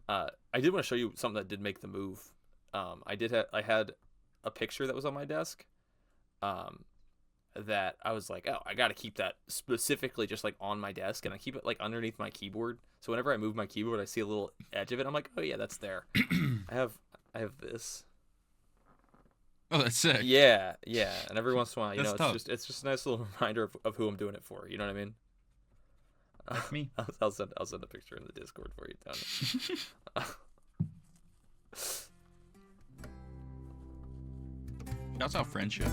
I did want to show you something that did make the move. I had a picture that was on my desk. That I was like, oh, I got to keep that specifically just like on my desk, and I keep it like underneath my keyboard. So whenever I move my keyboard, I see a little edge of it. I'm like, oh yeah, that's there. I have this. Oh, that's sick. Yeah. And every once in a while, That's tough. it's just a nice little reminder of who I'm doing it for. You know what I mean? Like me. I'll send a picture in the Discord for you, Tony. That's our friendship.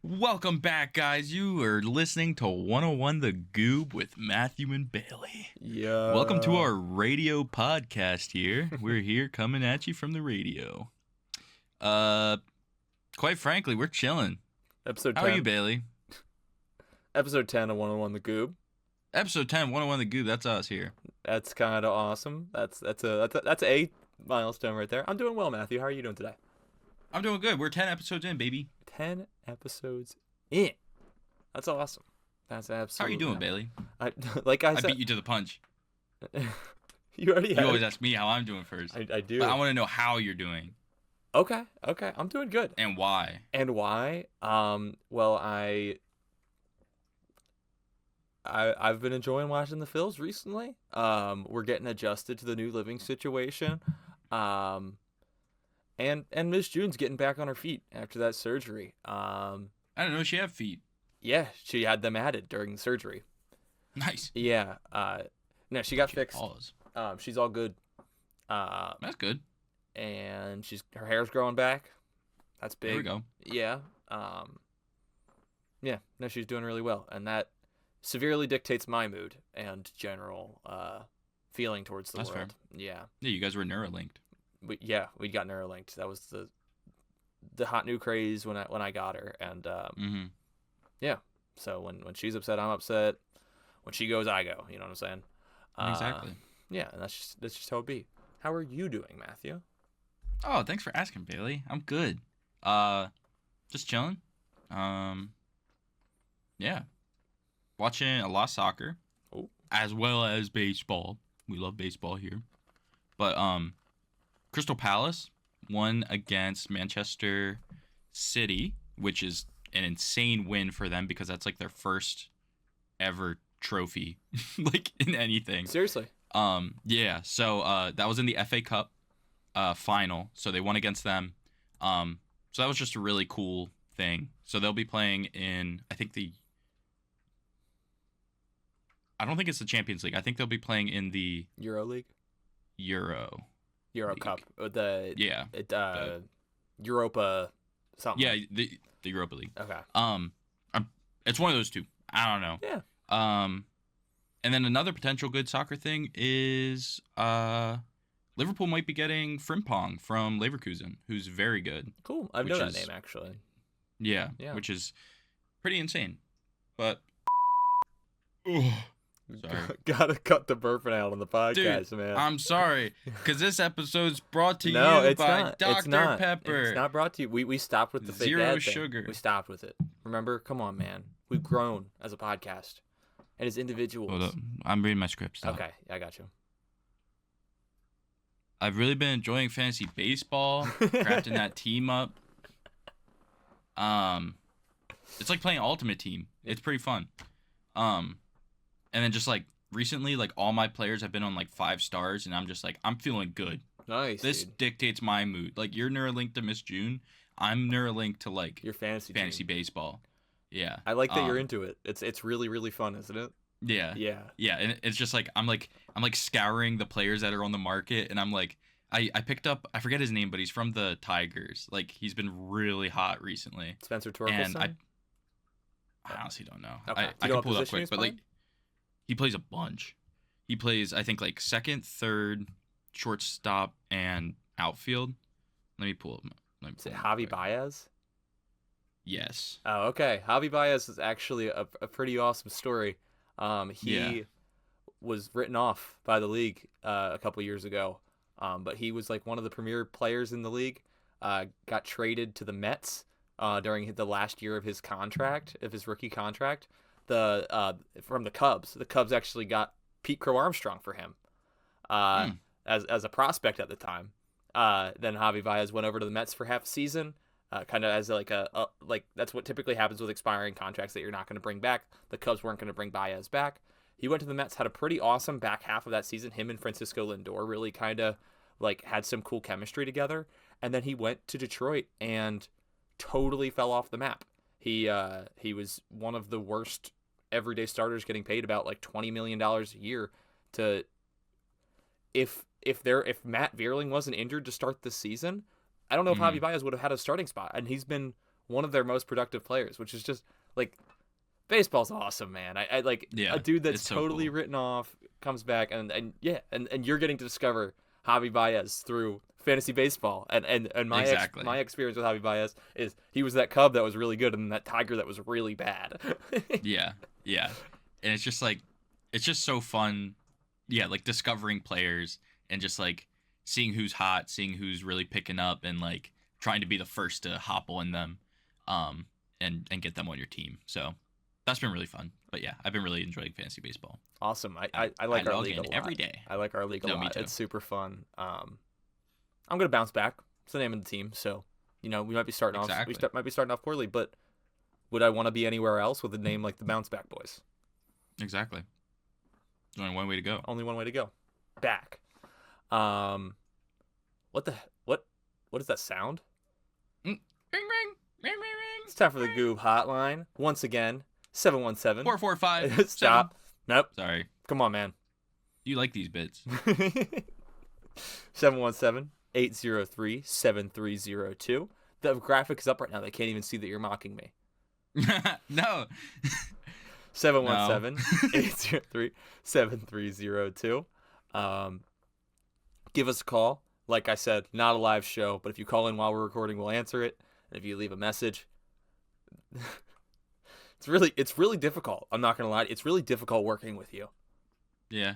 Welcome back, guys. You are listening to 101 The Goob with Matthew and Bailey. Yeah. Welcome to our radio podcast here. We're here coming at you from the radio. Quite frankly, we're chilling. Episode 10. How are you, Bailey? Episode 10 of 101 The Goob. Episode 10, 101 The Goob. That's us here. That's kind of awesome. That's a milestone right there. I'm doing well, Matthew. How are you doing today? I'm doing good. We're 10 episodes in, baby. 10 episodes in. That's awesome. That's absolutely. How are you doing, Bailey? I said, I beat you to the punch. You already. You always ask me how I'm doing first. I do. But I want to know how you're doing. Okay. I'm doing good. And why? And why? Well, I've been enjoying watching the Phils recently. We're getting adjusted to the new living situation. And Miss June's getting back on her feet after that surgery. I didn't know she had feet. Yeah, she had them added during the surgery. Nice. Yeah. No, she got fixed. Pause. She's all good. That's good. And her hair's growing back. That's big. There we go. Yeah. Yeah. No, she's doing really well, and that severely dictates my mood and general feeling towards the That's world. Fair. Yeah. Yeah, you guys were Neuralinked. We got Neuralinked. That was the hot new craze when I got her, and yeah. So when she's upset, I'm upset. When she goes, I go. You know what I'm saying? Exactly. Yeah, and that's just how it be. How are you doing, Matthew? Oh, thanks for asking, Bailey. I'm good. Just chilling. Yeah. Watching a lot of soccer. Oh. As well as baseball. We love baseball here. But Crystal Palace won against Manchester City, which is an insane win for them because that's like their first ever trophy like in anything. Seriously? Yeah. So that was in the FA Cup final. So they won against them. So that was just a really cool thing. So they'll be playing in I don't think it's the Champions League. I think they'll be playing in the Euro League? Euro League. Cup. Europa something. Yeah, the Europa League. Okay. It's one of those two. I don't know. Yeah. And then another potential good soccer thing is Liverpool might be getting Frimpong from Leverkusen, who's very good. Cool. I know that name actually. Yeah. Which is pretty insane. But sorry. Gotta cut the burping out on the podcast, Dude, man. I'm sorry, because this episode's brought to you by Dr. Pepper. It's not brought to you. We stopped with the fake Zero dad sugar. thing. We stopped with it. Remember? Come on, man. We've grown as a podcast and as individuals. Hold up. I'm reading my script. Stop. Okay, I got you. I've really been enjoying fantasy baseball, crafting that team up. It's like playing Ultimate Team. It's pretty fun. And then just like recently, like all my players have been on like 5 stars, and I'm just like, I'm feeling good. Nice. This dude. dictates my mood. Like you're Neuralinked to Miss June. I'm Neuralinked to like Your fantasy team. baseball. Yeah. I like that you're into it. It's really, really fun, isn't it? Yeah. Yeah. Yeah, and it's just like I'm scouring the players that are on the market, and I'm like I picked up, I forget his name, but he's from the Tigers. Like he's been really hot recently. Spencer Torkelson? And I honestly don't know. Okay. I can pull it up quick, but like he plays a bunch. He plays, I think, like second, third, shortstop, and outfield. Let me pull him up. Is it Javi Baez? Yes. Oh, okay. Javi Baez is actually a pretty awesome story. He was written off by the league a couple years ago, but he was like one of the premier players in the league. Got traded to the Mets during the last year of his rookie contract. From the Cubs. The Cubs actually got Pete Crow Armstrong for him as a prospect at the time. Then Javi Baez went over to the Mets for half a season. Kind of as like that's what typically happens with expiring contracts that you're not going to bring back. The Cubs weren't going to bring Baez back. He went to the Mets, had a pretty awesome back half of that season. Him and Francisco Lindor really kind of like had some cool chemistry together. And then he went to Detroit and totally fell off the map. He was one of the worst everyday starters, getting paid about like $20 million a year to if Matt Vierling wasn't injured to start the season. I don't know if Javi Baez would have had a starting spot, and he's been one of their most productive players, which is just like baseball's awesome, man. I like a dude that's totally written off comes back, and you're getting to discover Javi Baez through fantasy baseball, and my my experience with Javi Baez is he was that Cub that was really good and that Tiger that was really bad. yeah, and it's just so fun, like discovering players and just like seeing who's hot, seeing who's really picking up, and like trying to be the first to hop on them, and get them on your team. So that's been really fun. But yeah, I've been really enjoying fantasy baseball. Awesome. I like our league a lot. Every day. I like our league a lot. Me too. It's super fun. I'm gonna bounce back. It's the name of the team, so we might be starting off. We might be starting off poorly, but would I want to be anywhere else with a name like the Bounce Back Boys? Exactly. There's only one way to go. Only one way to go. Back. What is that sound? Ring, ring, ring, ring, ring. It's time for the GOOB hotline. Once again, 717 445. Stop. Nope. Sorry. Come on, man. You like these bits. 717-803-7302. The graphic is up right now. They can't even see that you're mocking me. No. 717-803-7302. Give us a call. Like I said, not a live show, but if you call in while we're recording, we'll answer it. And if you leave a message, it's really difficult. I'm not gonna lie, it's really difficult working with you. Yeah.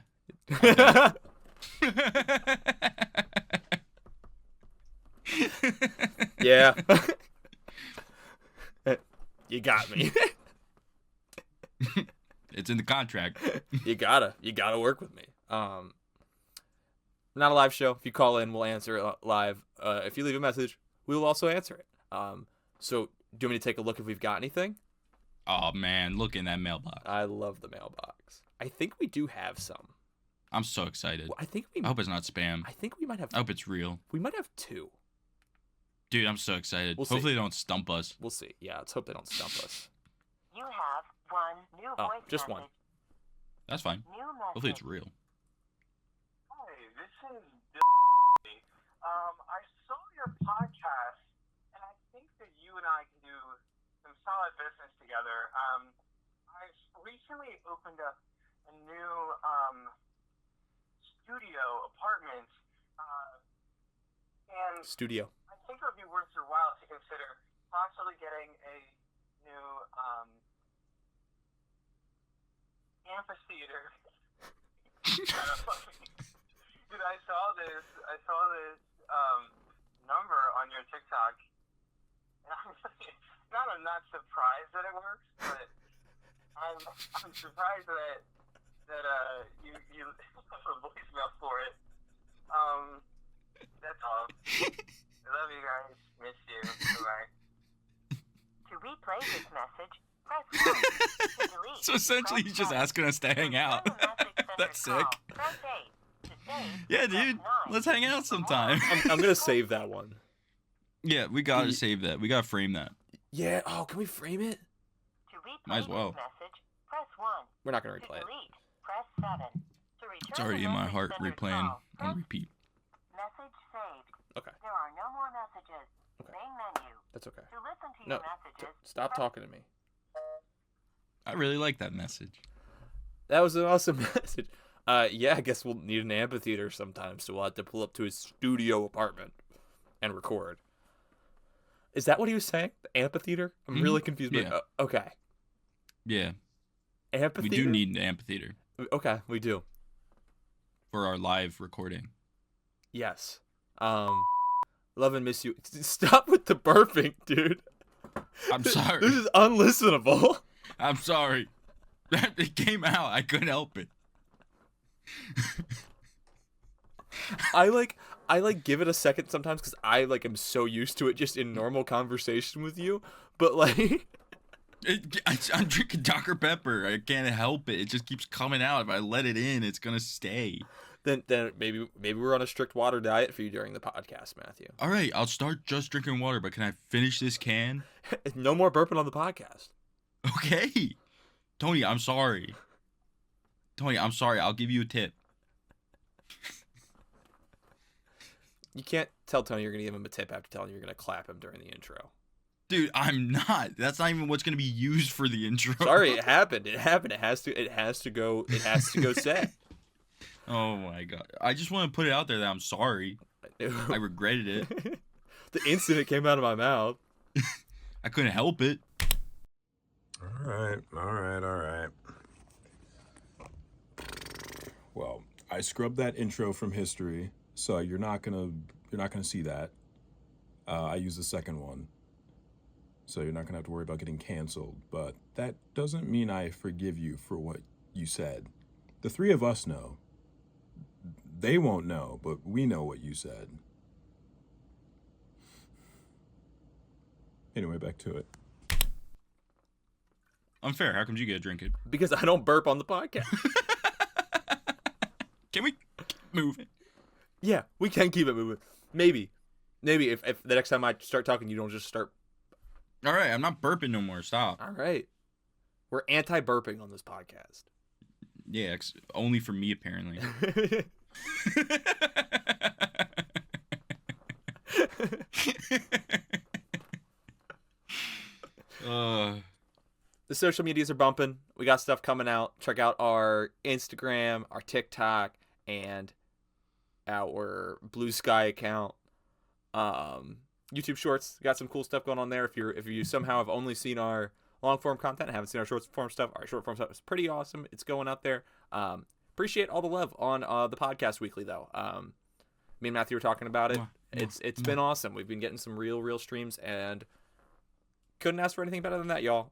Yeah. You got me. It's in the contract. You gotta work with me. Not a live show. If you call in, we'll answer it live. If you leave a message, we will also answer it. So do you want me to take a look if we've got anything? Oh man, look in that mailbox. I love the mailbox. I think we do have some. I'm so excited. I hope it's not spam. I think we might have. I hope it's real. We might have two. Dude, I'm so excited. Hopefully they don't stump us. We'll see. Yeah, let's hope they don't stump us. You have one new voice just message. one. That's fine. New message. Hopefully it's real. Hi, this is I saw your podcast, and I think that you and I can do some solid business together. I've recently opened up a new studio apartment, and Studio. I think it would be worth your while to consider possibly getting a new amphitheater. Dude, I saw this number on your TikTok, and I'm not surprised that it works, but I'm surprised that you have a voicemail for it. That's all. I love you guys. Miss you. Bye. To replay this message, press 1. To delete, So essentially, press he's just 9. asking us to hang out. To return a message sent or That's call, sick. Press 8. To save, Yeah, press dude. 9. Let's hang out sometime. I'm gonna save that one. Yeah, we gotta save that. We gotta frame that. Yeah. Oh, can we frame it? To replay Might as well. this message, press 1. We're not gonna To replay it. delete, press 7. To return It's already a in my message heart, sent or replaying call, press on repeat. Message saved. Okay. There are no more messages. Okay. Main menu. That's okay. To listen to No. your messages, Stop talking to me. I really like that message. That was an awesome message. Yeah, I guess we'll need an amphitheater sometimes, so we'll have to pull up to his studio apartment and record. Is that what he was saying? The amphitheater? I'm really confused. Yeah. But, okay. Yeah. Amphitheater? We do need an amphitheater. Okay, we do. For our live recording. Yes. Love and miss you. Stop with the burping, dude. I'm sorry. This is unlistenable. I'm sorry. It came out. I couldn't help it. I give it a second sometimes because I am so used to it just in normal conversation with you, but I'm drinking Dr. Pepper. I can't help it. It just keeps coming out. If I let it in, it's gonna stay. Then maybe we're on a strict water diet for you during the podcast, Matthew. All right, I'll start just drinking water, but can I finish this can? No more burping on the podcast. Okay. Tony, I'm sorry. I'll give you a tip. You can't tell Tony you're going to give him a tip after telling you're going to clap him during the intro. Dude, I'm not. That's not even what's going to be used for the intro. Sorry, it happened. It happened. It has to go set. Oh my god. I just want to put it out there that I'm sorry. I regretted it. The instant it came out of my mouth. I couldn't help it. All right. Well, I scrubbed that intro from history, so you're not gonna see that. I used the second one, so you're not gonna have to worry about getting canceled. But that doesn't mean I forgive you for what you said. The three of us know. They won't know, but we know what you said. Anyway, back to it. Unfair. How come you get to drink it? Because I don't burp on the podcast. Can we keep moving? Yeah, we can keep it moving. Maybe if the next time I start talking, you don't just start. All right, I'm not burping no more. Stop. All right. We're anti-burping on this podcast. Yeah, only for me, apparently. The social medias are bumping. We got stuff coming out. Check out our Instagram, our TikTok, and our Blue Sky account. YouTube Shorts, got some cool stuff going on there. If you somehow have only seen our long form content and haven't seen our short form stuff, our short form stuff is pretty awesome. It's going out there. Appreciate all the love on the podcast weekly though. Me and Matthew were talking about it. It's been awesome. We've been getting some real streams and couldn't ask for anything better than that, y'all.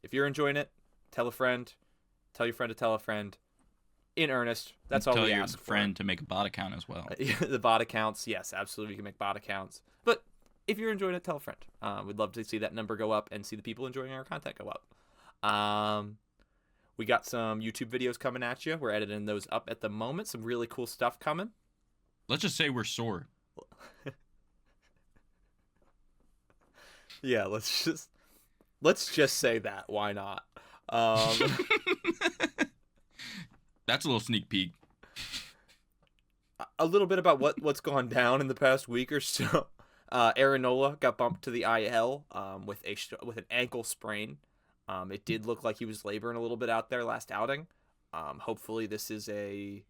If you're enjoying it, tell a friend, tell your friend to tell a friend. In earnest, that's all we ask for. Tell your friend to make a bot account as well. The bot accounts, yes, absolutely, you can make bot accounts. But if you're enjoying it, tell a friend. We'd love to see that number go up and see the people enjoying our content go up. We got some YouTube videos coming at you. We're editing those up at the moment. Some really cool stuff coming. Let's just say we're sore. Yeah, let's just say that. Why not? That's a little sneak peek. A little bit about what's gone down in the past week or so. Aaron Nola got bumped to the IL with an ankle sprain. It did look like he was laboring a little bit out there last outing. Hopefully this is a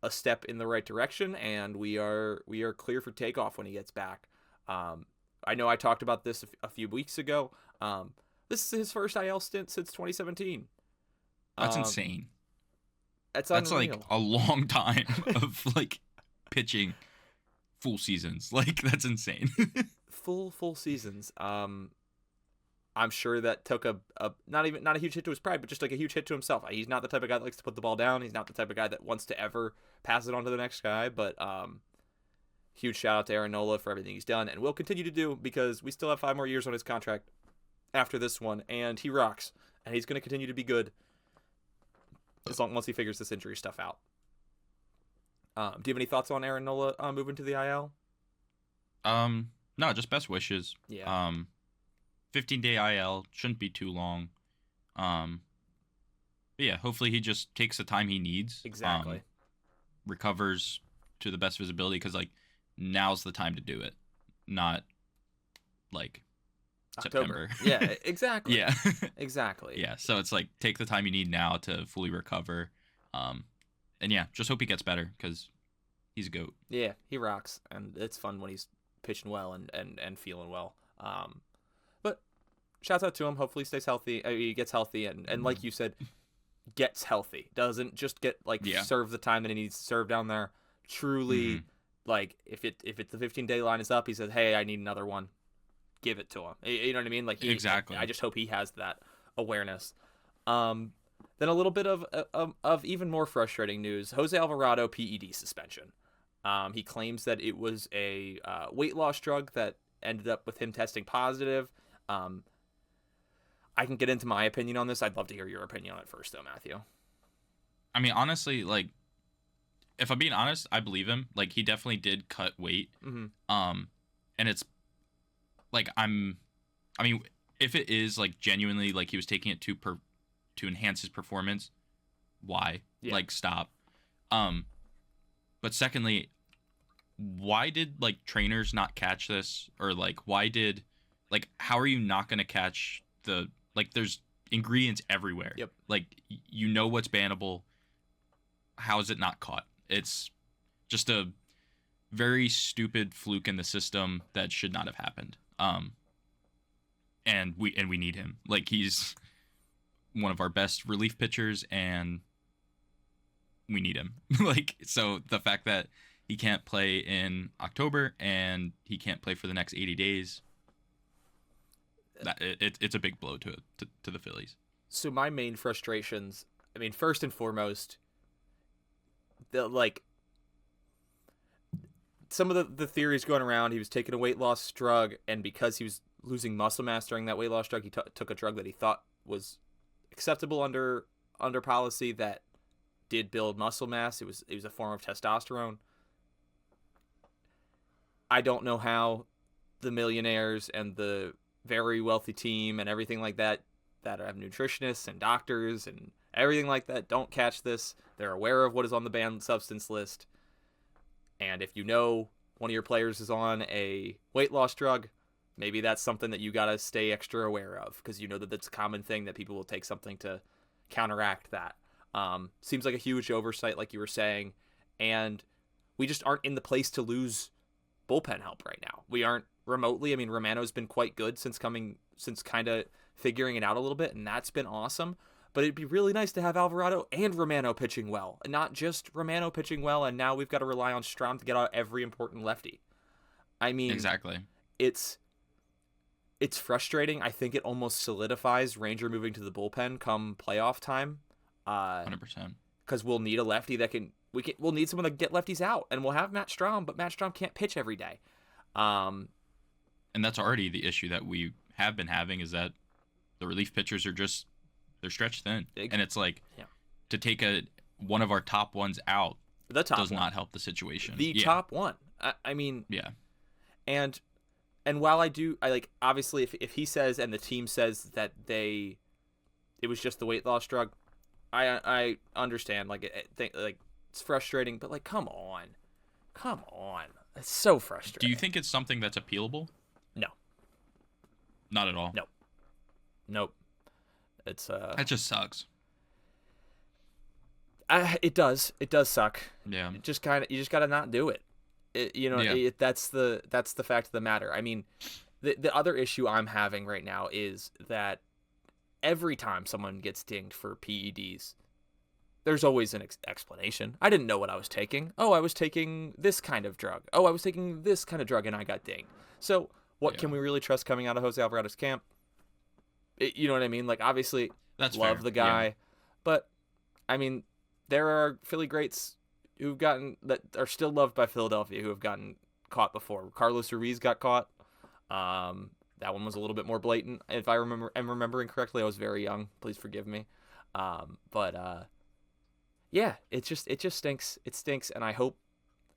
step in the right direction, and we are clear for takeoff when he gets back. I know I talked about this a few weeks ago. This is his first IL stint since 2017. That's insane. That's like a long time of pitching full seasons. That's insane. full seasons. I'm sure that took a not a huge hit to his pride, but just a huge hit to himself. He's not the type of guy that likes to put the ball down. He's not the type of guy that wants to ever pass it on to the next guy. But huge shout out to Aaron Nola for everything he's done and will continue to do, because we still have 5 more years on his contract after this one, and he rocks, and he's going to continue to be good once he figures this injury stuff out. Do you have any thoughts on Aaron Nola moving to the IL? No, just best wishes. Yeah. 15-day IL shouldn't be too long. But yeah, hopefully he just takes the time he needs. Exactly. Recovers to the best visibility, because now's the time to do it, not October. September. Yeah, exactly. Yeah. Exactly. Yeah, so it's take the time you need now to fully recover. yeah, just hope he gets better because he's a goat. Yeah, he rocks, and it's fun when he's pitching well and feeling well. But shouts out to him. Hopefully he stays healthy. He gets healthy, and like you said, gets healthy. Doesn't just get serve the time that he needs to serve down there. Truly, like if the 15-day line is up, he says, "Hey, I need another one." Give it to him. You know what I mean? Like exactly. I just hope he has that awareness. Then a little bit of even more frustrating news: Jose Alvarado P.E.D. suspension. He claims that it was a weight loss drug that ended up with him testing positive. I can get into my opinion on this. I'd love to hear your opinion on it first, though, Matthew. I mean, honestly, like, if I'm being honest, I believe him. Like, he definitely did cut weight. Mm-hmm. And it's like I mean, if it is like genuinely like he was taking it to enhance his performance, why? Yeah. Like, stop. But secondly, why did like trainers not catch this, or like how are you not going to catch there's ingredients everywhere. Yep. Like, you know what's bannable. How is it not caught? It's just a very stupid fluke in the system that should not have happened. And we need him. Like, he's one of our best relief pitchers, and we need him. Like, so the fact that he can't play in October and he can't play for the next 80 days, it's a big blow to the Phillies. So my main frustrations, I mean, first and foremost, some of the theories going around, he was taking a weight loss drug, and because he was losing muscle mass during that weight loss drug, he took a drug that he thought was acceptable under policy that did build muscle mass. It was a form of testosterone. I don't know how the millionaires and the very wealthy team and everything like that have nutritionists and doctors and everything like that don't catch this. They're aware of what is on the banned substance list. And if you know one of your players is on a weight loss drug, maybe that's something that you got to stay extra aware of, because you know that that's a common thing that people will take something to counteract that. Seems like a huge oversight, like you were saying, and we just aren't in the place to lose bullpen help right now. We aren't remotely. I mean, Romano's been quite good since kind of figuring it out a little bit, and that's been awesome. But it'd be really nice to have Alvarado and Romano pitching well, and not just Romano pitching well, and now we've got to rely on Strahm to get out every important lefty. I mean, exactly. It's frustrating. I think it almost solidifies Ranger moving to the bullpen come playoff time. 100%. Because we'll need a lefty that we'll need someone to get lefties out, and we'll have Matt Strahm, but Matt Strahm can't pitch every day. And that's already the issue that we have been having, is that the relief pitchers they're stretched thin. And it's like, to take one of our top ones out does not help the situation. Top one. I mean, yeah. And while I like, obviously if he says and the team says that it was just the weight loss drug, I understand. Like, it's frustrating, but like, come on, it's so frustrating. Do you think it's something that's appealable? No. Not at all. Nope. It's that just sucks. It does suck. Yeah. You just gotta not do it. That's the fact of the matter. I mean, the other issue I'm having right now is that every time someone gets dinged for PEDs, there's always an explanation. I didn't know what I was taking. Oh, I was taking this kind of drug. Oh, I was taking this kind of drug and I got dinged. So what can we really trust coming out of Jose Alvarado's camp? You know what I mean? Like, obviously, that's love fair. the guy, but I mean, there are Philly greats that are still loved by Philadelphia who have gotten caught before. Carlos Ruiz got caught. That one was a little bit more blatant. If I am remembering correctly, I was very young. Please forgive me. Yeah, it just stinks. It stinks, and I hope.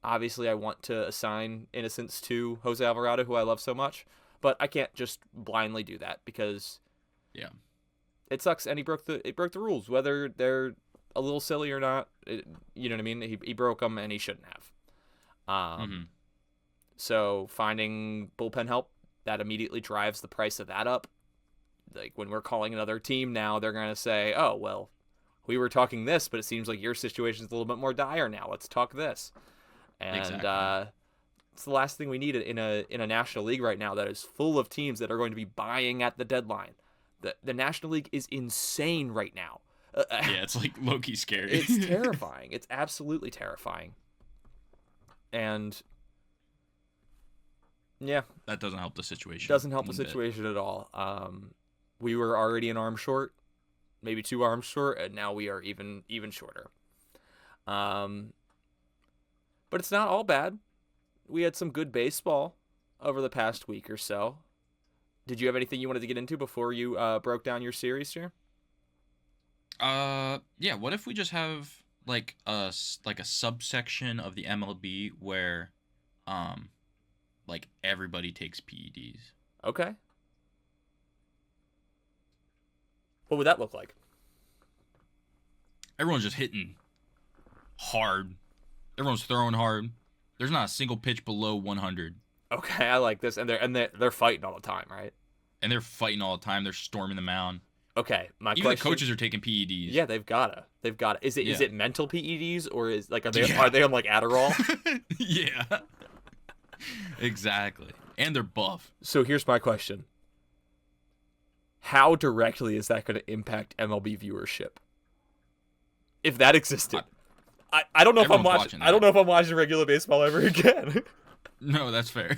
Obviously, I want to assign innocence to Jose Alvarado, who I love so much, but I can't just blindly do that because, it sucks. And he broke the rules, whether they're a little silly or not. You know what I mean? He broke them, and he shouldn't have. So finding bullpen help, that immediately drives the price of that up. Like, when we're calling another team now, they're gonna say, "Oh well, we were talking this, but it seems like your situation is a little bit more dire now. Let's talk this. And Exactly. it's the last thing we need in a National League right now that is full of teams that are going to be buying at the deadline. The National League is insane right now. Yeah, it's like low-key scary. It's terrifying. It's absolutely terrifying. And yeah, That doesn't help the situation. doesn't help the one bit. situation at all. We were already an arm short, maybe 2 arms short, and now we are even shorter. But it's not all bad. We had some good baseball over the past week or so. Did you have anything you wanted to get into before you broke down your series here? Yeah. What if we just have like a subsection of the MLB where, like everybody takes PEDs? Okay. What would that look like? Everyone's just hitting hard. Everyone's throwing hard. There's not a single pitch below 100. Okay, I like this, and they're fighting all the time, right? And they're fighting all the time. They're storming the mound. Okay, my Even question. the coaches are taking PEDs. Yeah, they've gotta. Is Yeah. it mental PEDs or are Yeah. they on like Adderall? Yeah. Exactly. And they're buff. So here's my question: how directly is that going to impact MLB viewership? If that existed, I don't know if I'm Everyone's watching. watching I don't that. know if I'm watching regular baseball ever again. No, that's fair.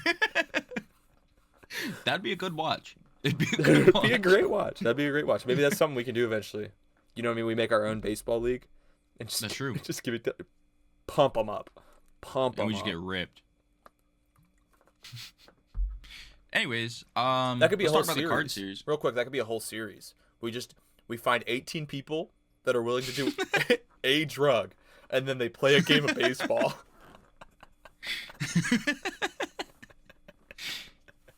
That'd be a good watch. It'd be a good It'd watch. be a great watch. That'd be a great watch. Maybe that's something we can do eventually. You know what I mean? We make our own baseball league, and just, That's true. Just give it, pump them up, pump them And we up. just get ripped. Anyways, That could be a let's whole talk about series. the card series. Real quick, that could be a whole series. We find 18 people that are willing to do a drug, and then they play a game of baseball.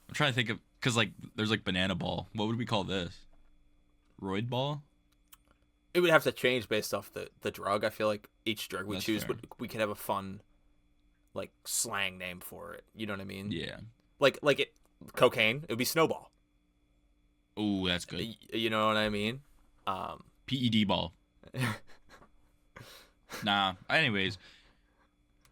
I'm trying to think of, because like there's like banana ball. What would we call this? Roid ball? It would have to change based off the drug. I feel like each drug we That's choose, fair. we could have a fun, like, slang name for it. You know what I mean? Yeah. Like cocaine. It would be Snowball. Oh, that's good. You know what I mean? PED ball. Nah. Anyways,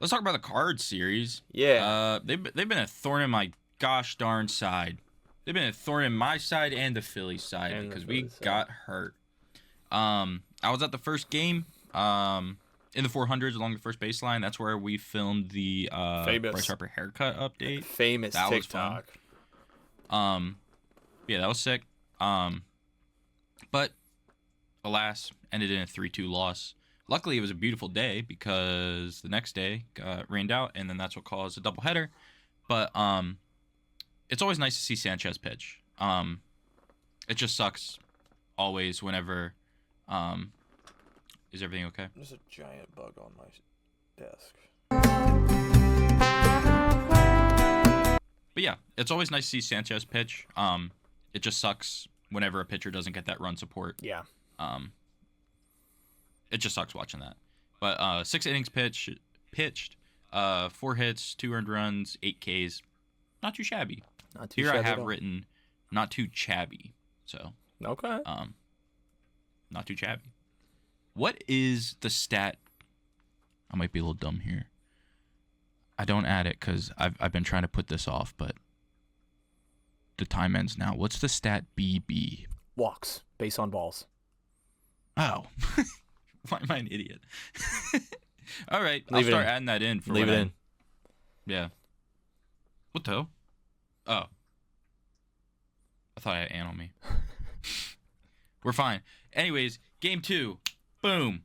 let's talk about the card series. Yeah. They've been a thorn in my gosh darn side. They've been a thorn in my side and the Phillies side And the because we Phillies side. got hurt. I was at the first game. In the 400s along the first baseline. That's where we filmed the Famous. Bryce Harper haircut update. Famous that was fun. TikTok. Yeah, that was sick. But alas, ended in a 3-2 loss. Luckily, it was a beautiful day because the next day got rained out, and then that's what caused a doubleheader. But it's always nice to see Sanchez pitch. It just sucks always whenever. Is everything okay? There's a giant bug on my desk. But yeah, it's always nice to see Sanchez pitch. It just sucks whenever a pitcher doesn't get that run support. Yeah. It just sucks watching that. But 6 innings pitched, 4 hits, 2 earned runs, 8 Ks. Not too shabby. Not too Here I shabby at have all. written not too chabby. So, Okay. not too chabby. What is the stat? I might be a little dumb here. I don't add it because I've been trying to put this off, but the time ends now. What's the stat BB? Walks. Base on balls. Oh. Why am I an idiot? All right. Leave it I'll start in. adding that in for Leave when it I- in. Yeah. What the hell? Oh. I thought I had Ann on me. We're fine. Anyways, game 2. Boom.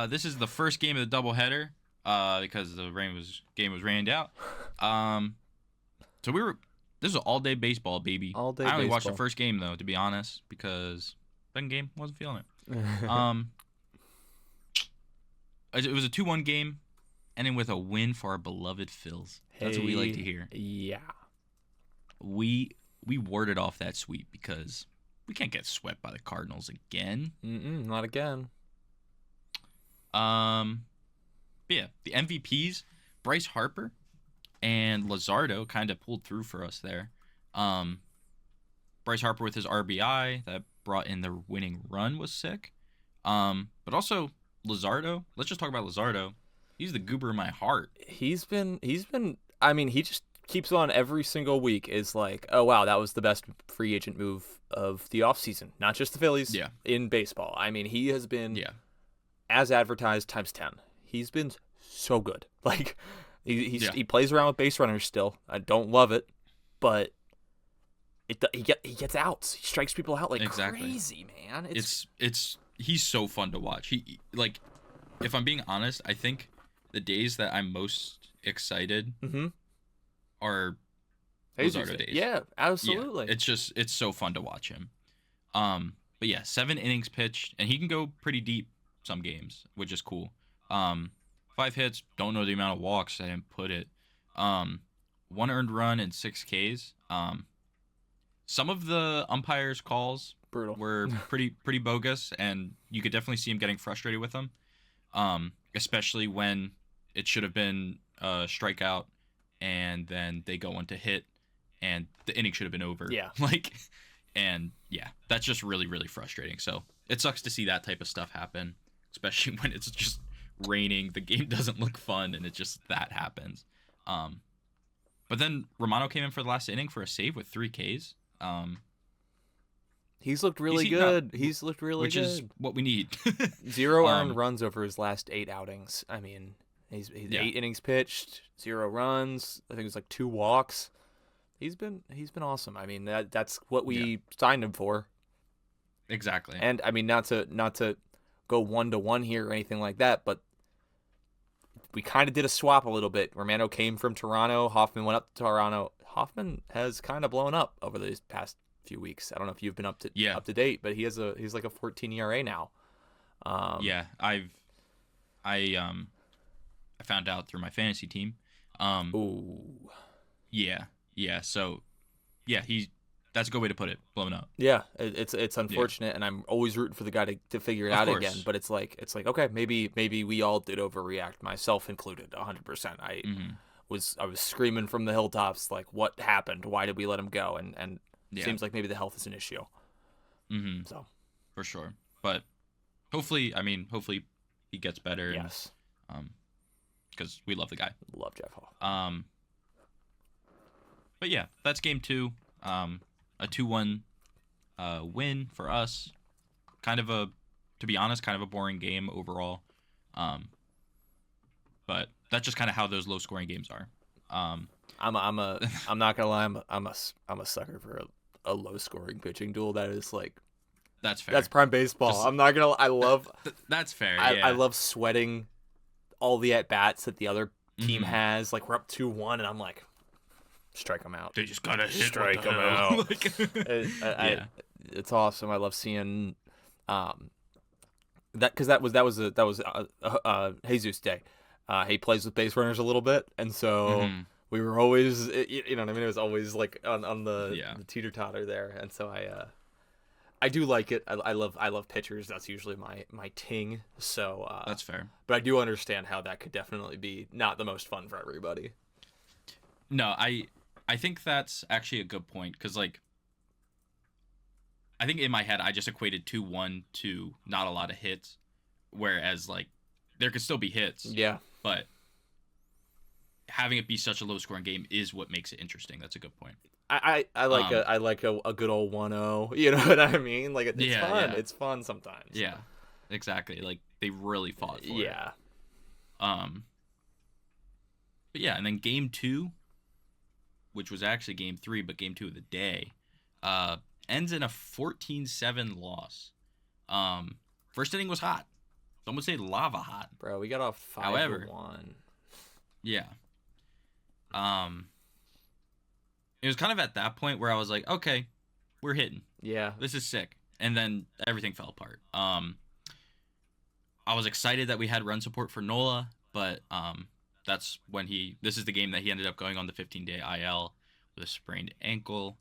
This is the first game of the doubleheader because the game was rained out. So this was all day baseball, baby. All day I only watched the baseball. first game though, to be honest, because second game wasn't feeling it. It was a 2-1 game, ending with a win for our beloved Phils. That's what we like to hear. Yeah. We warded off that sweep because we can't get swept by the Cardinals again. Not again. But yeah, the MVPs, Bryce Harper and Luzardo kind of pulled through for us there. Bryce Harper with his RBI that brought in the winning run was sick. But also Luzardo. Let's just talk about Luzardo. He's the goober in my heart. He's been. I mean, he just keeps on every single week. Is like, oh wow, that was the best free agent move of the offseason. Not just the Phillies. Yeah. In baseball. I mean, he has been. Yeah. As advertised times 10. He's been so good. Like, he plays around with base runners still. I don't love it, but he gets outs. He strikes people out like crazy, man. He's so fun to watch. He like, if I'm being honest, I think the days that I'm most excited are Luzardo days. Yeah, absolutely. Yeah, it's so fun to watch him. But yeah, 7 innings pitched, and he can go pretty deep some games, which is cool. 5 hits, don't know the amount of walks, I didn't put it. 1 earned run and 6 Ks. Some of the umpires' calls were pretty bogus, and you could definitely see him getting frustrated with them. Especially when it should have been a strikeout, and then they go on to hit, and the inning should have been over. Yeah. That's just really, really frustrating. So it sucks to see that type of stuff happen, especially when it's just raining, the game doesn't look fun, and it just that happens. But then Romano came in for the last inning for a save with 3 Ks. He's looked really good. He's looked really which good. Which is what we need. 0 earned runs over his last 8 outings. I mean, he's 8 innings pitched, 0 runs. I think it was like 2 walks. He's been awesome. I mean, that's what we signed him for. Exactly. And I mean, not to go 1-to-1 here or anything like that, but we kind of did a swap a little bit. Romano came from Toronto. Hoffman went up to Toronto. Hoffman has kind of blown up over these past few weeks. I don't know if you've been up to date, but he's like a 14 ERA now. I found out through my fantasy team. Ooh. Yeah. So, yeah, that's a good way to put it. Blown up. Yeah, it's unfortunate, and I'm always rooting for the guy to figure it out again. But it's like okay, maybe we all did overreact, myself included, 100%. I was screaming from the hilltops like, what happened? Why did we let him go? And seems like maybe the health is an issue. So for sure, but hopefully he gets better. Yes. Because we love the guy. Love Jeff Hall. But yeah, that's game 2. A 2-1 win for us. To be honest, kind of a boring game overall. But that's just kind of how those low scoring games are. I'm not gonna lie, I'm a sucker for a low scoring pitching duel. That is like, that's fair. That's prime baseball. I'm not gonna. I love. That's fair. I love sweating all the at bats that the other team has. Like, we're up 2-1, and I'm like, strike them out. They just gotta strike them out. It's awesome. I love seeing that, because that was Jesus Day. He plays with base runners a little bit, and so we were always, you know what I mean. It was always like on the teeter totter there, and so I do like it. I love pitchers. That's usually my ting. So that's fair. But I do understand how that could definitely be not the most fun for everybody. No, I think that's actually a good point, because like, I think in my head I just equated 2-1 to not a lot of hits, whereas like there could still be hits. Yeah. But having it be such a low scoring game is what makes it interesting. That's a good point. I like a good old 1-0. You know what I mean? Like, it's fun. Yeah. It's fun sometimes. Yeah, exactly. Like, they really fought for it. Yeah. But yeah, and then game 2, which was actually game 3, but game 2 of the day, ends in a 14-7 loss. First inning was hot. Some would say lava hot. Bro, we got off 5-1. Yeah. It was kind of at that point where I was like, okay, we're hitting. Yeah. This is sick. And then everything fell apart. I was excited that we had run support for Nola, but that's when this is the game that he ended up going on the 15-day IL with a sprained ankle.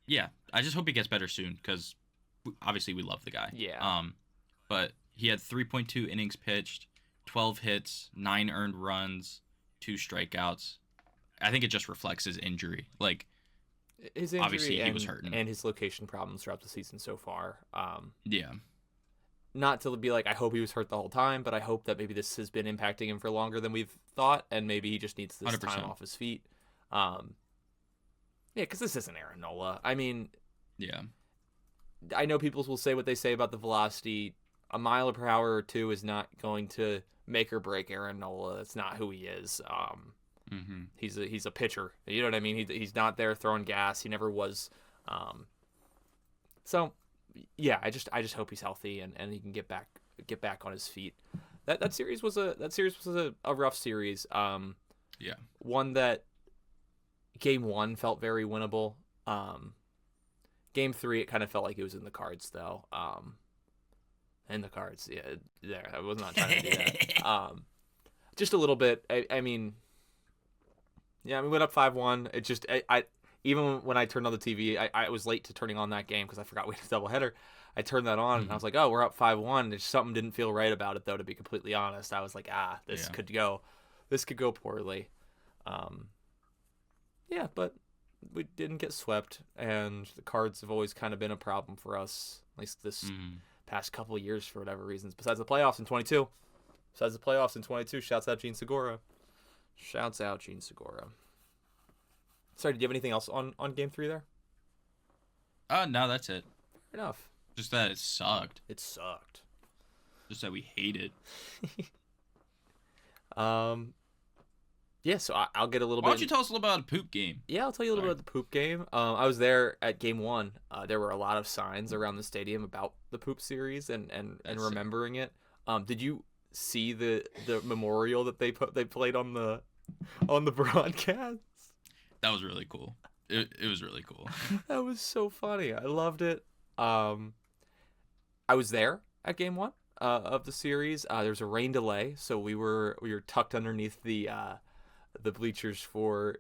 Yeah, I just hope he gets better soon, because obviously we love the guy. Yeah. But he had 3.2 innings pitched, 12 hits, 9 earned runs, 2 strikeouts. I think it just reflects his injury. Like, His injury Obviously, he was hurting. and his location problems throughout the season so far. Yeah. Not to be like, I hope he was hurt the whole time, but I hope that maybe this has been impacting him for longer than we've thought, and maybe he just needs this 100%. time off his feet. Yeah, because this isn't Aaron Nola. I mean, Yeah. I know people will say what they say about the velocity. A mile per hour or two is not going to make or break Aaron Nola. That's not who he is. He's a pitcher. You know what I mean? He's not there throwing gas. He never was. So yeah, I just hope he's healthy and he can get back on his feet. That series was a rough series. Yeah. One that game 1 felt very winnable. Game 3 it kind of felt like it was in the cards though. In the cards, yeah. There, I was not trying to do that. Just a little bit. I mean, yeah, we went up 5-1. It just I even when I turned on the TV, I was late to turning on that game because I forgot we had a doubleheader. I turned that on and I was like, oh, we're up 5-1. There's something didn't feel right about it though. To be completely honest, I was like, this could go poorly. Yeah, but we didn't get swept, and the cards have always kind of been a problem for us, at least this past couple of years for whatever reasons. Besides the playoffs in 22. Shouts out Gene Segura. Sorry, did you have anything else on Game 3 there? No, that's it. Fair enough. Just that it sucked. Just that we hate it. Yeah, so I'll get a little Why bit. don't you tell us a little about the poop game? Yeah, I'll tell you a little bit about the poop game. I was there at Game 1. There were a lot of signs around the stadium about the poop series and remembering it. Did you see the memorial that they played on the broadcast? That was really cool. It was really cool. That was so funny. I loved it. I was there at Game 1 of the series. There was a rain delay, so we were tucked underneath the bleachers for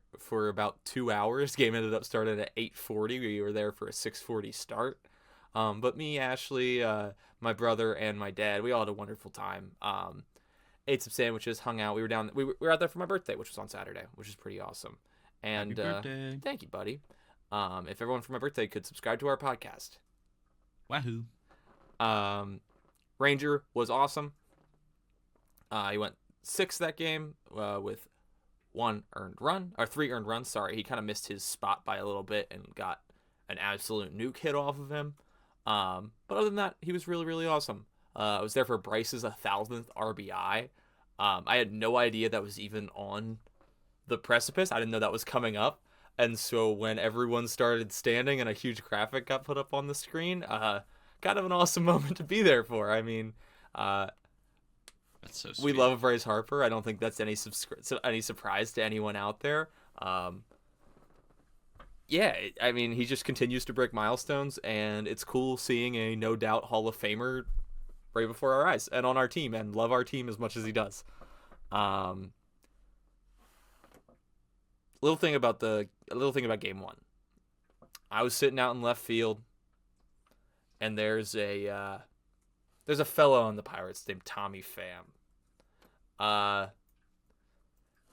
about 2 hours. Game ended up starting at 8:40. We were there for a 6:40 start. But me, Ashley, my brother, and my dad, we all had a wonderful time. Ate some sandwiches, hung out. We were out there for my birthday, which was on Saturday, which is pretty awesome. And Happy birthday. Thank you, buddy. If everyone for my birthday could subscribe to our podcast. Wahoo. Ranger was awesome. He went 6 that game with 3 earned runs. Sorry, he kind of missed his spot by a little bit and got an absolute nuke hit off of him. But other than that, he was really, really awesome. I was there for Bryce's 1,000th RBI. I had no idea that was even on the precipice. I didn't know that was coming up. And so when everyone started standing and a huge graphic got put up on the screen, kind of an awesome moment to be there for. I mean, that's so sweet. We love Bryce Harper. I don't think that's any surprise to anyone out there. Yeah, I mean, he just continues to break milestones, and it's cool seeing a no doubt Hall of Famer right before our eyes and on our team, and love our team as much as he does. Little thing about Game 1. I was sitting out in left field, and there's a fellow on the Pirates named Tommy Pham.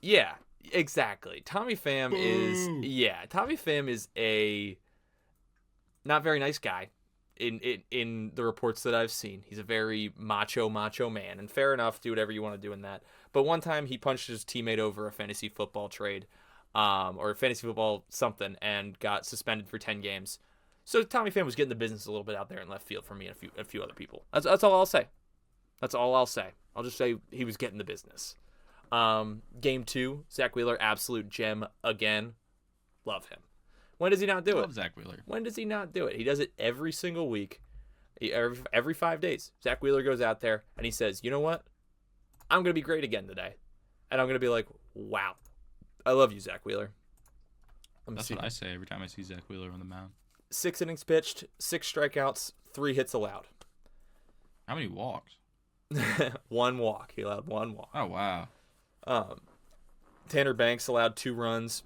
Yeah, exactly. Tommy Pham is a not very nice guy in the reports that I've seen. He's a very macho man, and fair enough, do whatever you want to do in that. But one time he punched his teammate over a fantasy football trade, or fantasy football something, and got suspended for 10 games. So Tommy Pham was getting the business a little bit out there in left field for me and a few other people. That's all I'll say. I'll just say he was getting the business. Game 2, Zach Wheeler, absolute gem again. Love him. When does he not do it? Love Zach Wheeler. When does he not do it? He does it every single week. Every 5 days. Zach Wheeler goes out there and he says, you know what? I'm going to be great again today. And I'm going to be like, wow. I love you, Zach Wheeler. That's what I say every time I see Zach Wheeler on the mound. 6 innings pitched, 6 strikeouts, 3 hits allowed. How many walks? 1 walk. He allowed 1 walk. Oh, wow. Tanner Banks allowed 2 runs.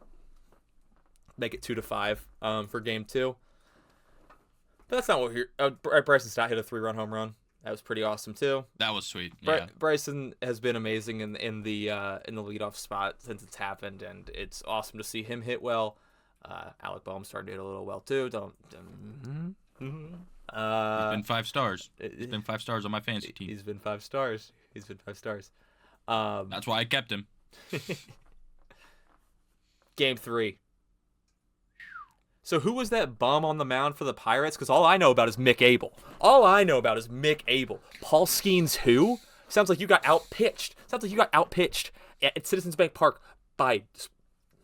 Make it 2-5 for Game 2. But that's not what we're... Bryson Stott hit a 3-run home run. That was pretty awesome, too. That was sweet. Yeah. Bryson has been amazing in the leadoff spot since it's happened, and it's awesome to see him hit well. Alec Boehm's starting to do it a little well too. He's been 5 stars. He's been 5 stars on my fantasy team. He's been 5 stars. That's why I kept him. Game 3. So who was that bum on the mound for the Pirates? Because all I know about is Mick Abel. Paul Skeens who? Sounds like you got outpitched. At Citizens Bank Park by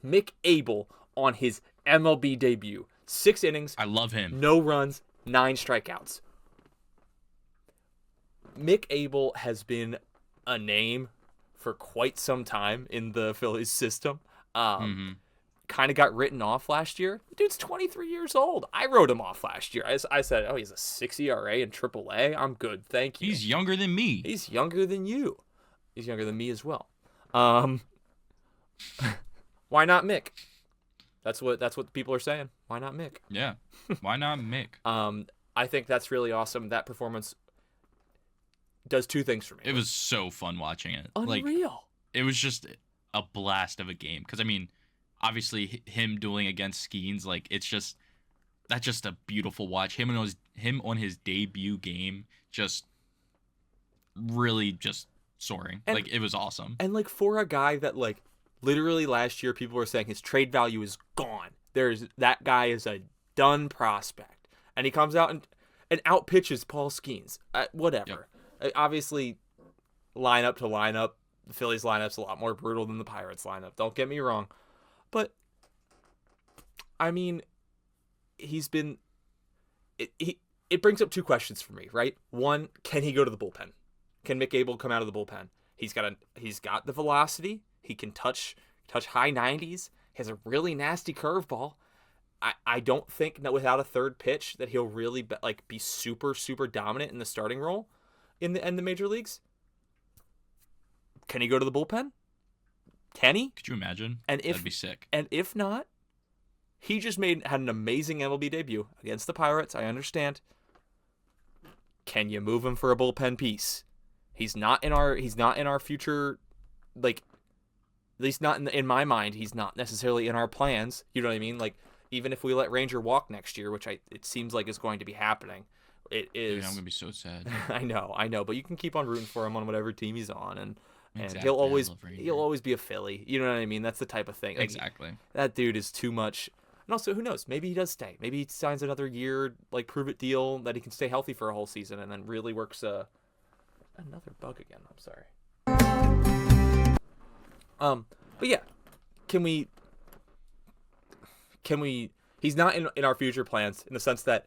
Mick Abel on his MLB debut. 6 innings. I love him. No runs, 9 strikeouts. Mick Abel has been a name for quite some time in the Phillies system. Kind of got written off last year. The dude's 23 years old. I wrote him off last year. I said, oh, he's a 6 ERA in AAA. I'm good, thank you. He's younger than me. He's younger than you. He's younger than me as well. Why not Mick? That's what people are saying. Why not Mick? Yeah. Why not Mick? I think that's really awesome. That performance does 2 things for me. It was so fun watching it. Unreal. It was just a blast of a game. Because, I mean, obviously him dueling against Skeens, that's just a beautiful watch. Him on his debut game, just really just soaring. And, it was awesome. And for a guy that literally last year people were saying his trade value is gone. That guy is a done prospect. And he comes out and outpitches Paul Skeens. Whatever. Yep. Obviously, lineup to lineup, the Phillies lineup's a lot more brutal than the Pirates lineup. Don't get me wrong. But, I mean, he's been... It brings up 2 questions for me, right? One, can he go to the bullpen? Can Mick Abel come out of the bullpen? He's got the velocity. He can touch high 90s. He has a really nasty curveball. I don't think that without a third pitch that he'll really be super, super dominant in the starting role in the major leagues. Can he go to the bullpen? Can he? Could you imagine? That'd be sick. And if not, he just had an amazing MLB debut against the Pirates. I understand. Can you move him for a bullpen piece? He's not in our future, at least not in my mind. He's not necessarily in our plans. You know what I mean? Even if we let Ranger walk next year, which it seems like is going to be happening, it is. Dude, I'm gonna be so sad. I know, but you can keep on rooting for him on whatever team he's on, and exactly. he'll always be a Philly. You know what I mean? That's the type of thing. Exactly. That dude is too much. And also, who knows? Maybe he does stay. Maybe he signs another year, prove it deal that he can stay healthy for a whole season, and then really works. Another bug again. I'm sorry. But yeah, can we? He's not in our future plans in the sense that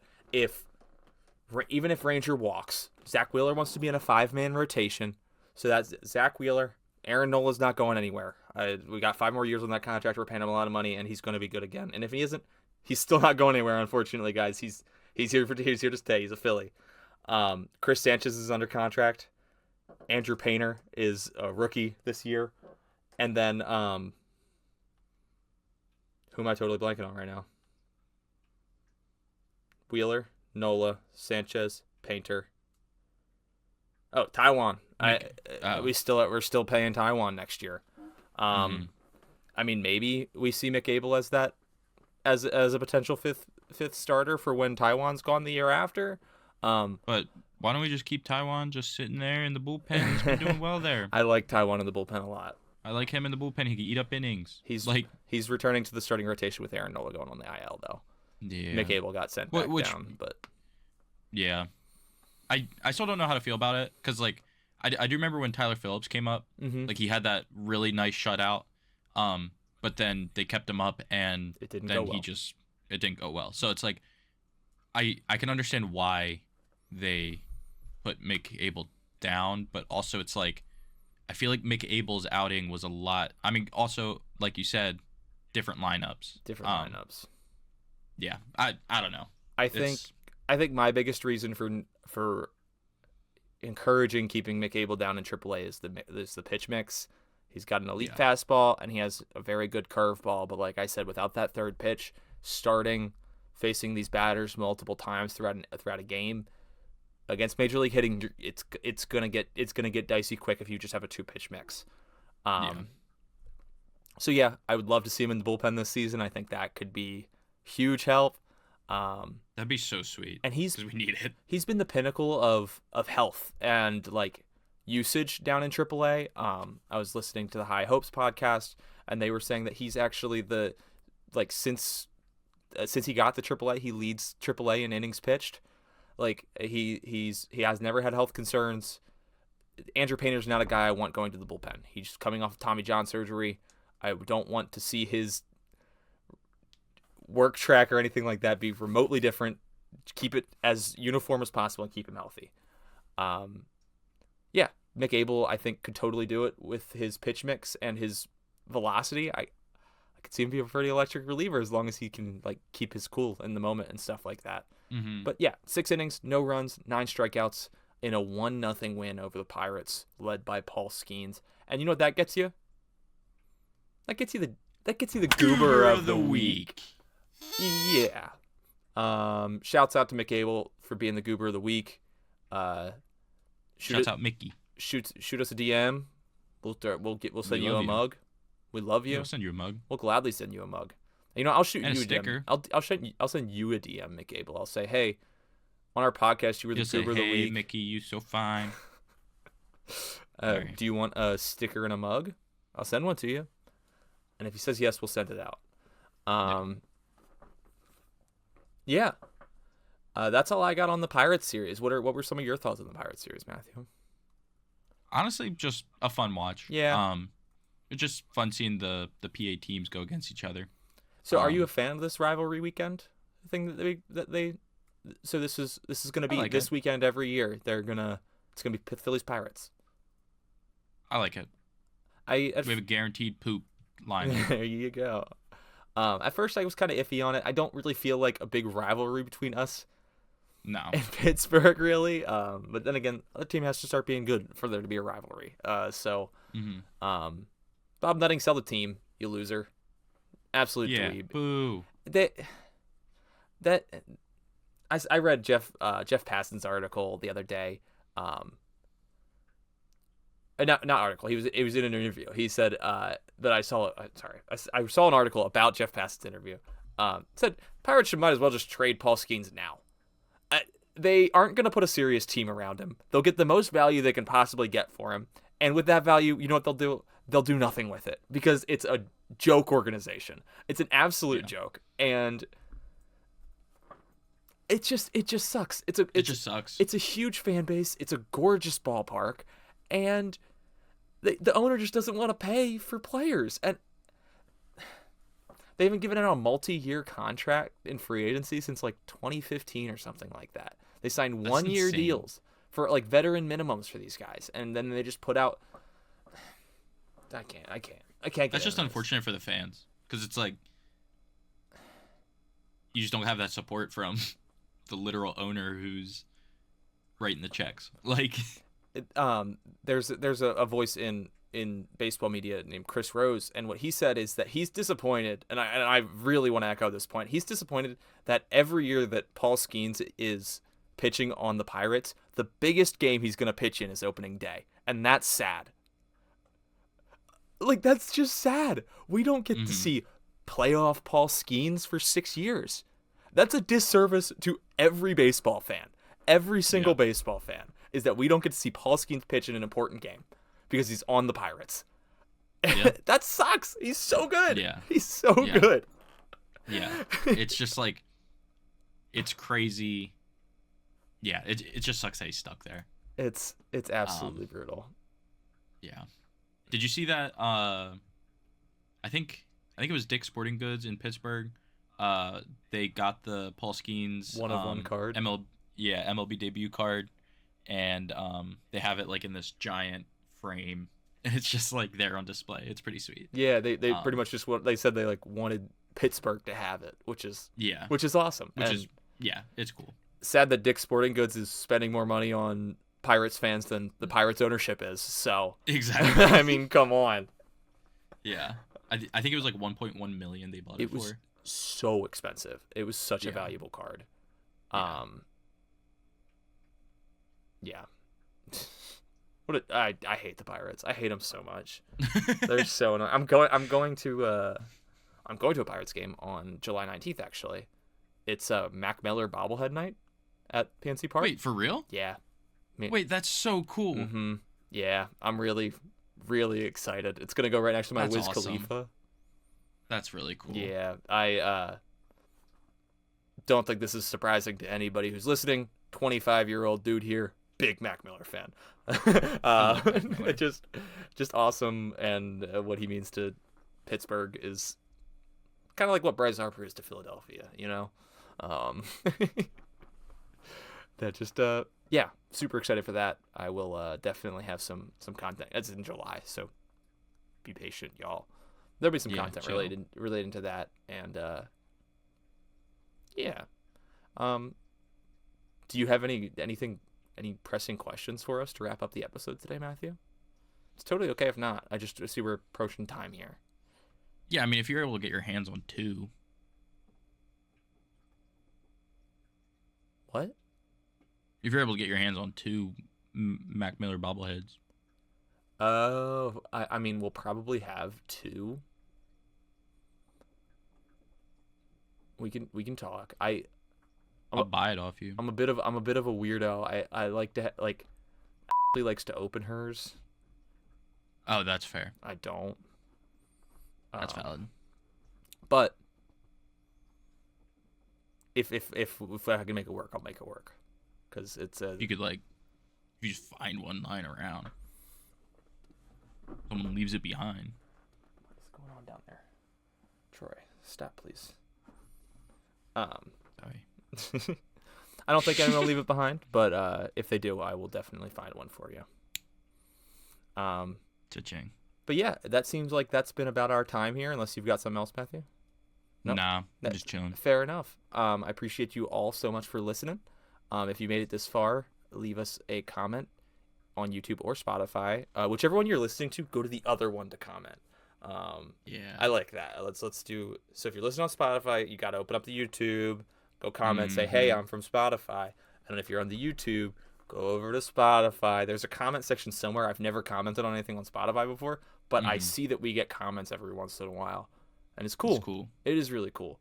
even if Ranger walks, Zach Wheeler wants to be in a 5-man rotation. So that's Zach Wheeler. Aaron Nola's not going anywhere. We got 5 more years on that contract. We're paying him a lot of money, and he's going to be good again. And if he isn't, he's still not going anywhere. Unfortunately, guys, he's here to stay. He's a Philly. Chris Sanchez is under contract. Andrew Painter is a rookie this year, and then who am I totally blanking on right now? Wheeler, Nola, Sanchez, Painter. Oh, Taiwan. We're still paying Taiwan next year. I mean, maybe we see Mick Abel as a potential fifth starter for when Taiwan's gone the year after. But why don't we just keep Taiwan just sitting there in the bullpen? He's been doing well there. I like Taiwan in the bullpen a lot. I like him in the bullpen. He can eat up innings. He's returning to the starting rotation with Aaron Nola going on the IL though. Yeah. Mick Abel got sent back down, but yeah, I still don't know how to feel about it because I do remember when Tyler Phillips came up. Mm-hmm. He had that really nice shutout. But then they kept him up and it didn't go well. It didn't go well. So it's I can understand why they put Mick Abel down, but also it's I feel like Mick Abel's outing was a lot. I mean, also like you said, different lineups. Yeah, I don't know. I think my biggest reason for encouraging keeping Mick Abel down in AAA is the pitch mix. He's got an elite fastball and he has a very good curveball. But like I said, without that third pitch, facing these batters multiple times throughout a game against Major League hitting, it's gonna get dicey quick if you just have a 2-pitch mix. So yeah, I would love to see him in the bullpen this season. I think that could be huge help. That'd be so sweet. And because we need it. he's been the pinnacle of health and like usage down in AAA. I was listening to the High Hopes podcast, and they were saying that he's actually the like since he got to AAA, he leads AAA in innings pitched. Like he has never had health concerns. Andrew Painter's not a guy I want going to the bullpen. He's coming off of Tommy John surgery. I don't want to see his work track or anything like that be remotely different. Keep it as uniform as possible and keep him healthy. Yeah, Mick Abel I think could totally do it with his pitch mix and his velocity. I could see him be a pretty electric reliever as long as he can like keep his cool in the moment and stuff like that. Mm-hmm. But yeah, 6 innings, no runs, 9 strikeouts in a 1-0 win over the Pirates, led by Paul Skeens. And you know what that gets you? That gets you the goober of the week. Yeah. Shouts out to Mick Abel for being the goober of the week. Shouts out Mickey. Shoot us a DM. We'll send you a mug. We love you. We'll send you a mug. We'll gladly send you a mug. You know, I'll shoot and you a sticker. DM. I'll send you a DM, Mick Abel. I'll say, hey, on our podcast, you were the goober of the week. Hey, Mickey, you so fine. Do you want a sticker and a mug? I'll send one to you. And if he says yes, we'll send it out. Yeah. That's all I got on the Pirates series. What were some of your thoughts on the Pirates series, Matthew? Honestly, just a fun watch. Yeah. It's just fun seeing the P.E.D teams go against each other. So, are you a fan of this rivalry weekend thing So this is going to be like this weekend every year. It's going to be Phillies Pirates. I like it. We have a guaranteed poop line. There you go. At first, I was kind of iffy on it. I don't really feel like a big rivalry between us. No. And Pittsburgh, really. But then again, the team has to start being good for there to be a rivalry. Bob Nutting, sell the team, you loser. Absolute dweeb. Boo. I read Jeff Passan's article the other day. Not article. It was in an interview. He said that I saw an article about Jeff Passan's interview. Said Pirates might as well just trade Paul Skeens now. They aren't going to put a serious team around him. They'll get the most value they can possibly get for him, and with that value, you know what they'll do? They'll do nothing with it because it's a joke organization. It's an absolute joke, and it just sucks. It just sucks. It's a huge fan base. It's a gorgeous ballpark, and the owner just doesn't want to pay for players, and they haven't given out a multi-year contract in free agency since like 2015 or something like that. They signed 1-year deals for like veteran minimums for these guys, and then they just put out. I can't. That's just unfortunate for the fans because it's like you just don't have that support from the literal owner who's writing the checks. Like, there's a voice in baseball media named Chris Rose, and what he said is that he's disappointed, and I really want to echo this point. He's disappointed that every year that Paul Skeens is pitching on the Pirates, the biggest game he's going to pitch in is opening day, and that's sad. Like, that's just sad. We don't get to see playoff Paul Skeens for 6 years. That's a disservice to every baseball fan. Every single baseball fan is that we don't get to see Paul Skeens pitch in an important game because he's on the Pirates. Yeah. That sucks. He's so good. Yeah. He's so good. Yeah. It's just like, it's crazy. Yeah. It just sucks that he's stuck there. It's absolutely brutal. Yeah. Did you see that? I think it was Dick's Sporting Goods in Pittsburgh. They got the Paul Skeens 1-of-1 card. MLB debut card, and they have it like in this giant frame. It's just like there on display. It's pretty sweet. Yeah, they pretty much just they said they like wanted Pittsburgh to have it, which is awesome. It's cool. Sad that Dick's Sporting Goods is spending more money on Pirates fans than the Pirates ownership is. So exactly. I mean, come on. Yeah, I think it was like 1.1 million they bought it for. It was so expensive. It was such a valuable card. Yeah. I hate the Pirates. I hate them so much. They're so annoying. I'm going to a Pirates game on July 19th actually. It's a Mac Miller bobblehead night at PNC Park. Wait, for real? Yeah. Wait, that's so cool. Mm-hmm. Yeah, I'm really, really excited. It's gonna go right next to my That's Wiz awesome. Khalifa. That's really cool. Yeah, I don't think this is surprising to anybody who's listening. 25-year-old dude here, big Mac Miller fan. Mac Miller. Just awesome, and what he means to Pittsburgh is kind of like what Bryce Harper is to Philadelphia. You know, that just yeah, super excited for that. I will definitely have some content. It's in July, so be patient, y'all. There'll be some content chill. relating to that, and yeah. Do you have any pressing questions for us to wrap up the episode today, Matthew? It's totally okay if not. I just see we're approaching time here. Yeah, I mean, if you're able to get your hands on 2. What? If you're able to get your hands on 2 Mac Miller bobbleheads. Oh, I mean, we'll probably have 2. We can talk. I'll buy it off you. I'm a bit of a weirdo. I like to like Ashley likes to open hers. Oh, that's fair. I don't. That's valid. But if I can make it work, I'll make it work. Cuz it's a You could if you just find one lying around. Someone leaves it behind. What's going on down there? Troy, stop please. Sorry. I don't think anyone will leave it behind, but if they do, I will definitely find one for you. Cha-ching. But yeah, that seems like that's been about our time here, unless you've got something else, Matthew. Nope. Nah, I'm just chilling. Fair enough. I appreciate you all so much for listening. If you made it this far, leave us a comment on YouTube or Spotify. Whichever one you're listening to, go to the other one to comment. Yeah. I like that. Let's do. So if you're listening on Spotify, you got to open up the YouTube, go comment, say, "Hey, I'm from Spotify." And if you're on the YouTube, go over to Spotify. There's a comment section somewhere. I've never commented on anything on Spotify before, but I see that we get comments every once in a while, and it's cool. It's cool. It is really cool.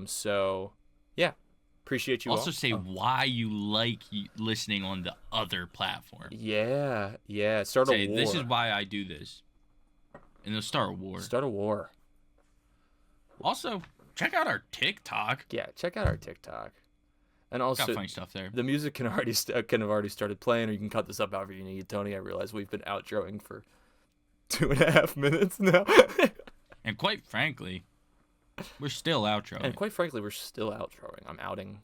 So yeah, appreciate you. Also all. say why you like listening on the other platform. Yeah. Start Say, a war. this is why I do this. And they'll start a war. Start a war. Also, check out our TikTok. Yeah, check out our TikTok. And also, Got funny stuff there. the music can have already started playing, or you can cut this up however you need. Tony, I realize we've been outroing for 2.5 minutes now. And quite frankly, we're still outroing. And quite frankly, we're still outroing. I'm outing.